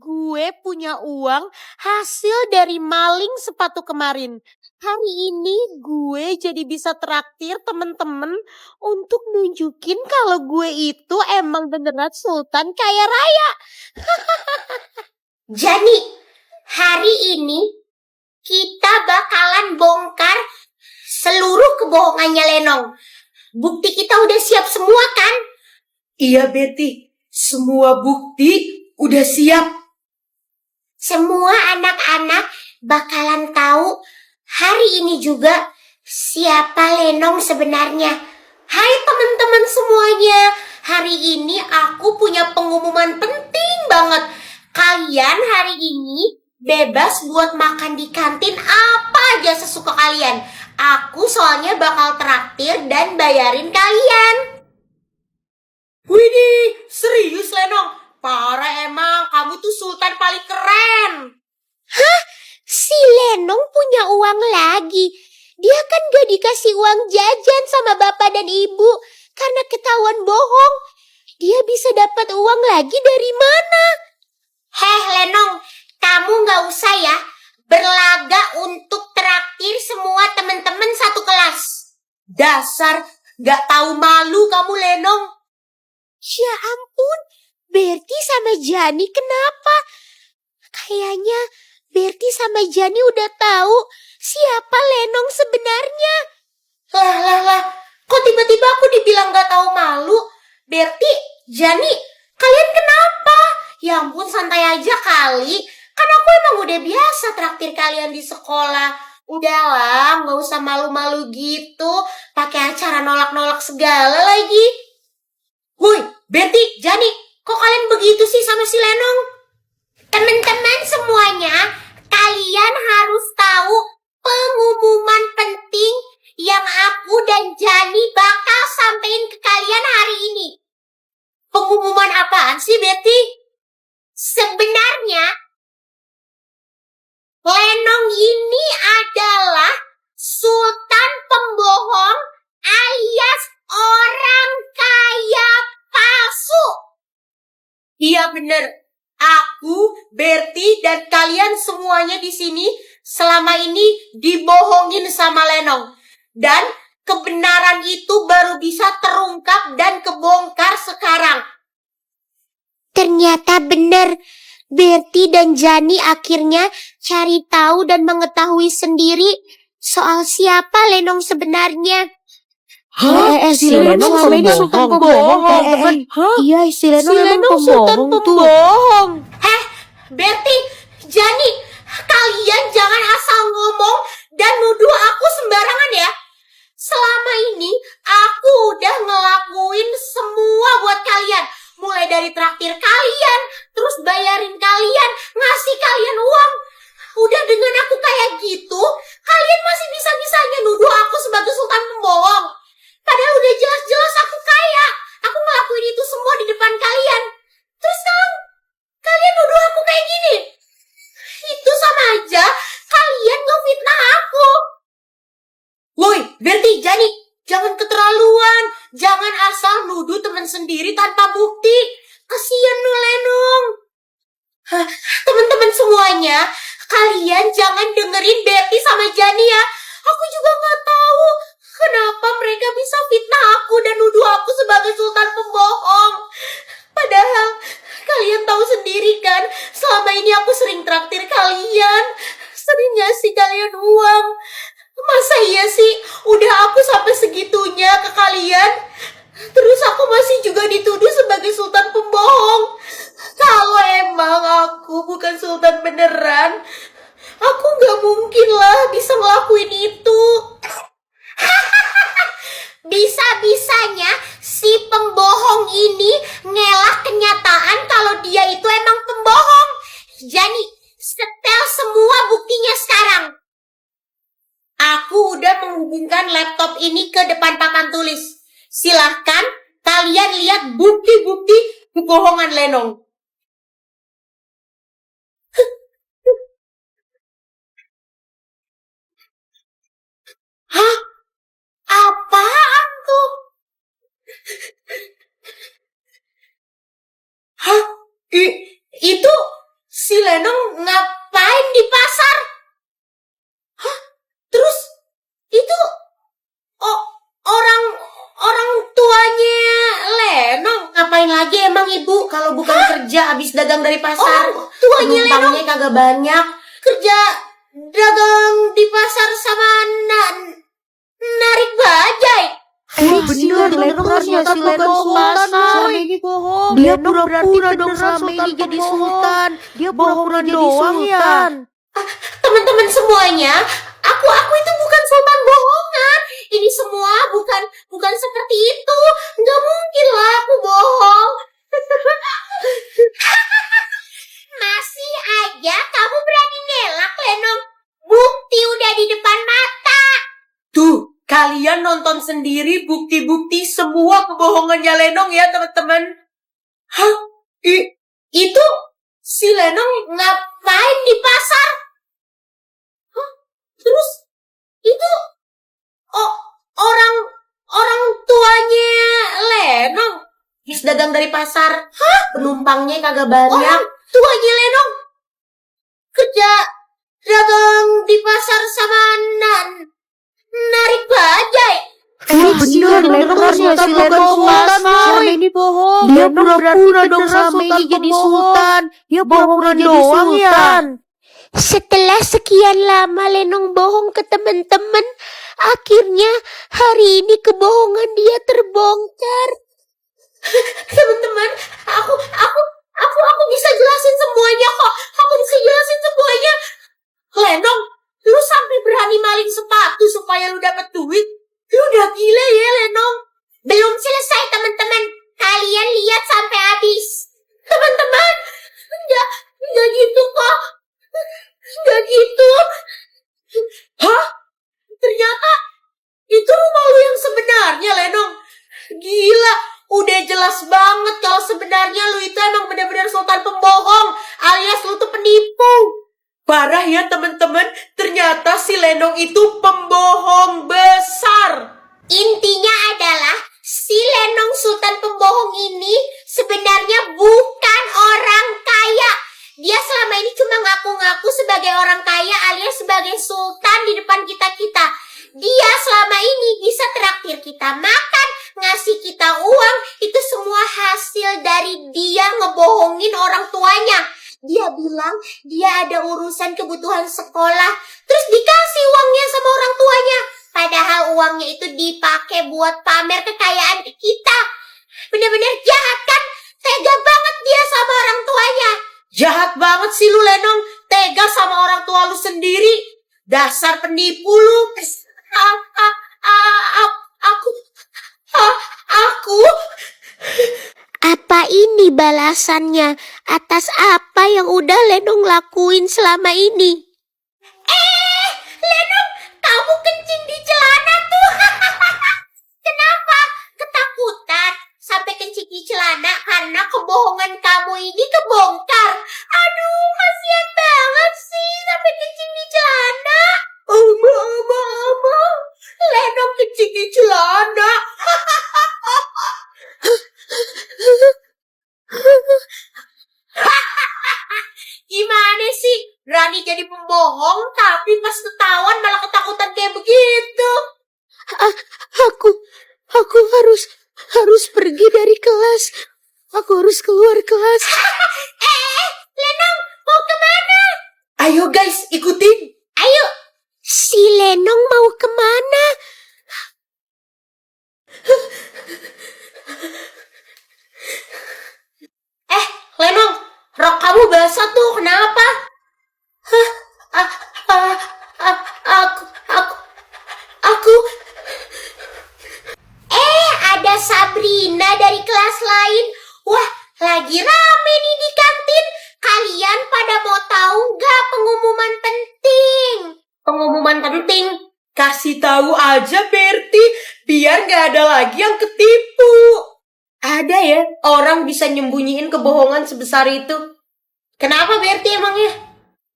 gue punya uang hasil dari maling sepatu kemarin. Hari ini gue jadi bisa traktir temen-temen untuk nunjukin kalau gue itu emang beneran sultan kaya raya. Jani, hari ini kita bakalan bongkar seluruh kebohongannya Lenong. Bukti kita udah siap semua kan? Iya Betty, semua bukti udah siap. Semua anak-anak bakalan tahu hari ini juga siapa Lenong sebenarnya. Hai teman-teman semuanya, hari ini aku punya pengumuman penting banget. Kalian hari ini bebas buat makan di kantin apa aja sesuka kalian. Aku soalnya bakal traktir dan bayarin kalian. Widih, serius Lenong? Parah emang, kamu tuh sultan paling keren. Hah? Si Lenong punya uang lagi. Dia kan gak dikasih uang jajan sama bapak dan ibu karena ketahuan bohong. Dia bisa dapat uang lagi dari mana? Heh Lenong, kamu gak usah ya berlaga untuk traktir semua teman-teman satu kelas. Dasar gak tahu malu kamu Lenong. Ya ampun, Bertie sama Jani kenapa? Kayaknya Bertie sama Jani udah tahu siapa Lenong sebenarnya. Lah, kok tiba-tiba aku dibilang gak tahu malu? Bertie, Jani, kalian kenapa? Ya ampun, santai aja kali. Kan aku emang udah biasa traktir kalian di sekolah. Udahlah, gak usah malu-malu gitu. Pakai acara nolak-nolak segala lagi. Woi, Betty, Jani, kok kalian begitu sih sama si Lenong? Teman-teman semuanya, kalian harus tahu pengumuman penting yang aku dan Jani bakal sampein ke kalian hari ini. Pengumuman apaan sih, Betty? Sebenarnya, Lenong ini adalah sultan pembohong alias orang kaya palsu. Iya bener, aku, Bertie, dan kalian semuanya di sini selama ini dibohongin sama Lenong. Dan kebenaran itu baru bisa terungkap dan kebongkar sekarang. Ternyata benar, Bertie dan Jani akhirnya cari tahu dan mengetahui sendiri soal siapa Lenong sebenarnya. Hah? Si Lenong selama ini sultan pembohong, teman. Iya, si Lenong emang sultan pembohong. Bertie, Jani, kalian jangan asal ngomong dan nuduh aku sembarangan ya. Selama ini aku udah ngelakuin semua buat kalian. Mulai dari traktir kalian, terus bayarin kalian, ngasih kalian uang. Udah dengan aku kayak gitu, kalian masih bisa-bisanya nuduh aku sebagai sultan pembohong. Padahal udah jelas-jelas aku kaya. Aku ngelakuin itu semua di depan kalian. Terus kalian nuduh aku kayak gini. Itu sama aja kalian ngefitnah aku. Woi, Bertie, Jani, jangan keterlaluan. Jangan asal nuduh teman sendiri tanpa bukti. Kasian lu Lenong. Teman-teman semuanya, kalian jangan dengerin Bertie sama Jani ya. Aku juga gak tahu kenapa mereka bisa fitnah aku dan nuduh aku sebagai sultan pembohong. Padahal kalian tahu sendiri kan, selama ini aku sering traktir kalian, sering ngasih kalian uang. Masa iya sih, udah aku sampai segitunya ke kalian, terus aku masih juga dituduh sebagai sultan pembohong. Kalau emang aku bukan sultan beneran, aku gak mungkin lah bisa ngelakuin itu. Bisa-bisanya si pembohong ini ngelak kenyataan kalau dia itu emang pembohong. Jani, setel semua buktinya sekarang. Aku udah menghubungkan laptop ini ke depan papan tulis. Silahkan kalian lihat bukti-bukti kebohongan Lenong. Hah? Apaan tuh? Hah? Itu Iya, habis dagang dari pasar. Oh, tuanya Lenong Penumpangnya kagak banyak. kerja dagang di pasar sama narik bajai. Bener, Lenong ternyata bukan sultan, Boy. Dia pura-pura dong selama ini jadi sultan. Dia pura-pura jadi sultan. Teman-teman semuanya, aku itu bukan sultan bohongan. Ini semua bukan seperti itu. Nggak mungkin lah aku bohong. Masih aja kamu berani ngelak, Lenong. Bukti udah di depan mata. Tuh, kalian nonton sendiri bukti-bukti semua kebohongannya Lenong ya, teman-teman. Hah? Itu si Lenong Ngapain di pasar? Hah? Terus itu orang tuanya Lenong. habis dagang dari pasar. Hah? Penumpangnya kagak banyak. Orang tuanya Lenong kerja dagang di pasar sama narik bajai. Bener, Lenong ternyata bukan sultan, Boy. Ini bohong. Dia pura-pura dong selama ini jadi sultan. Dia pura-pura jadi sultan. Setelah sekian lama Lenong bohong ke teman-teman, akhirnya hari ini kebohongan dia terbongkar. Teman-teman, aku bisa jelasin semuanya kok. Aku bisa jelasin semuanya. Lenong, lu sampai berani maling sepatu supaya lu dapat duit? Lu udah gila ya, Lenong. Belum selesai, teman-teman. Kalian lihat sampai habis. Teman-teman, enggak gitu kok. Enggak gitu. Hah? Ternyata itu rumah lu yang sebenarnya, Lenong. Gila, udah jelas banget kalau sebenarnya lu itu emang benar-benar sultan pembohong, alias lu tuh penipu. Parah ya teman-teman, ternyata si Lenong itu pembohong besar. Intinya adalah si Lenong Sultan pembohong ini sebenarnya bukan orang kaya. Dia selama ini cuma ngaku-ngaku sebagai orang kaya alias sebagai sultan di depan kita-kita. Dia selama ini bisa traktir kita makan, ngasih kita uang, itu semua hasil dari dia ngebohongin orang tuanya. Dia bilang dia ada urusan kebutuhan sekolah, terus dikasih uangnya sama orang tuanya. Padahal uangnya itu dipakai buat pamer kekayaan kita. Bener-bener jahat kan? Tega banget dia sama orang tuanya. Jahat banget sih lu, Lenong. Tega sama orang tua lu sendiri. Dasar penipu lu. Aku Apa ini balasannya atas apa yang udah Lenong lakuin selama ini? Lenong, kamu kencing di celana tuh. Kenapa? Ketakutan sampai kencing di celana karena kebohongan kamu ini kebongkar. Aduh, kasihan banget sih sampai kencing di celana. Ama. Lenong kencing di celana. Gimana sih? Berani jadi pembohong tapi pas ketahuan malah ketakutan kayak begitu. Aku harus pergi dari kelas. Aku harus keluar kelas. Lenong, mau kemana? Ayo guys, ikutin. Ayo. Si Lenong mau kemana? Lenong, rok kamu basah tuh, kenapa? Aku. Ada Sabrina dari kelas lain. Wah, lagi rame nih di kantin. Kalian pada mau tahu nggak pengumuman penting? Pengumuman penting. Kasih tahu aja, Berti, biar nggak ada lagi yang ketipu. Ada ya orang bisa nyembunyiin kebohongan sebesar itu. Kenapa, Berti, emangnya?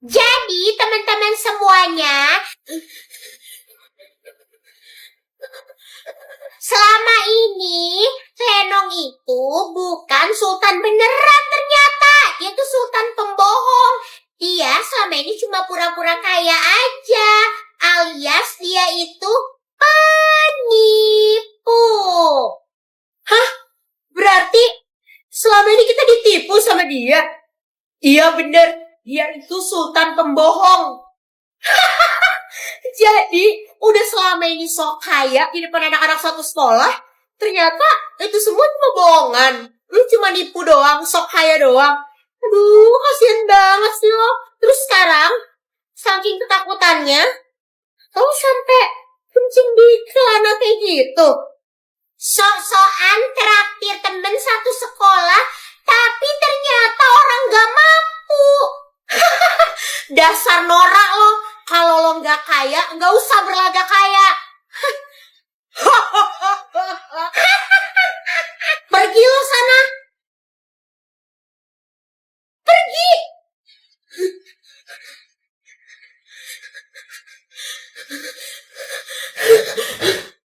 Jadi teman-teman semuanya, selama ini Lenong itu bukan sultan beneran ternyata. Dia tuh sultan pembohong. Dia selama ini cuma pura-pura kaya aja. Alias dia itu penipu. Berarti Selama ini kita ditipu sama dia. Iya bener, dia itu sultan pembohong. Jadi, udah selama ini sok kaya di depan anak-anak satu sekolah, ternyata itu semua cuma bohongan. Lu cuma nipu doang, sok kaya doang. Aduh, kasihan banget sih lo. Terus sekarang, saking ketakutannya, kamu sampai kencing di celana kayak gitu. Sok-sokan traktir temen satu sekolah, tapi ternyata orang gak mampu. Dasar norak lo. Kalau lo nggak kaya, nggak usah berlagak kaya.